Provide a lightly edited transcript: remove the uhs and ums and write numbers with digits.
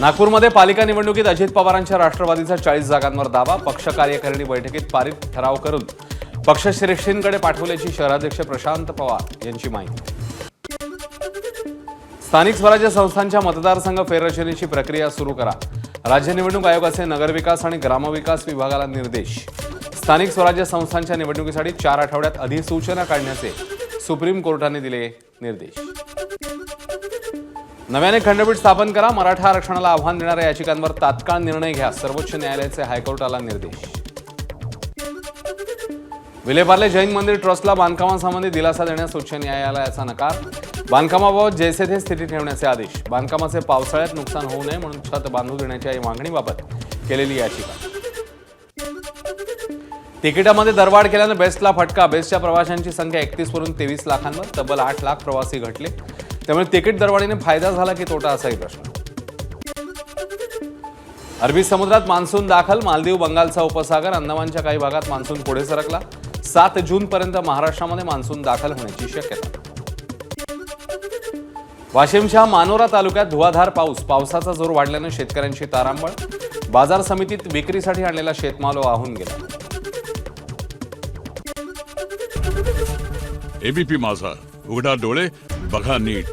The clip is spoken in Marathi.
नागपूरमध्ये पालिका निवडणुकीत अजित पवारांच्या राष्ट्रवादीचा 40 जागांवर दावा. पक्ष कार्यकारिणी बैठकीत पारित ठराव करून पक्षश्रेष्ठींकडे पाठवल्याची शहराध्यक्ष प्रशांत पवार यांची माहिती. स्थानिक स्वराज्य संस्थांच्या मतदारसंघ फेररचनेची प्रक्रिया सुरू करा. राज्य निवडणूक आयोगाचे नगरविकास आणि ग्रामविकास विभागाला निर्देश. स्थानिक स्वराज्य संस्थांच्या निवडणुकीसाठी 4 आठवड्यात अधिसूचना काढण्याचे सुप्रीम कोर्टाने दिले निर्देश. नव्याने खंडपीठ स्थापन करा. मराठा आरक्षणाला आव्हान देणाऱ्या याचिकांवर तात्काळ निर्णय घ्या. सर्वोच्च न्यायालयाचे हायकोर्टाला निर्देश. विलेपार्ले जैन मंदिर ट्रस्टला बांधकामांसंबंधी दिलासा देण्यास उच्च न्यायालयाचा नकार. बांधकामाबाबत जैसे थे स्थिती ठेवण्याचे आदेश. बांधकामाचे पावसाळ्यात नुकसान होऊ नये म्हणून छत बांधू देण्याच्या मागणीबाबत केलेली याचिका. तिकिटामध्ये दरवाढ केल्यानं बेस्टला फटका. बेस्टच्या प्रवाशांची संख्या 31 वरून 23 लाखांवर. तब्बल 8 लाख प्रवासी घटले. त्यामुळे तिकीट दरवाढीने फायदा झाला की तोटा असाही प्रश्न. अरबी समुद्रात मान्सून दाखल. मालदीव, बंगालचा उपसागर, अंदमानच्या काही भागात मान्सून पुढे सरकला. 7 जूनपर्यंत महाराष्ट्रामध्ये मान्सून दाखल होण्याची शक्यता. वाशिमच्या मानोरा तालुक्यात धुवाधार पाऊस. पावसाचा जोर वाढल्यानं शेतकऱ्यांची तारांबळ. बाजार समितीत विक्रीसाठी आणलेला शेतमाल वाहून गेला. एबीपी माझा, उघडा डोळे बघा नीट.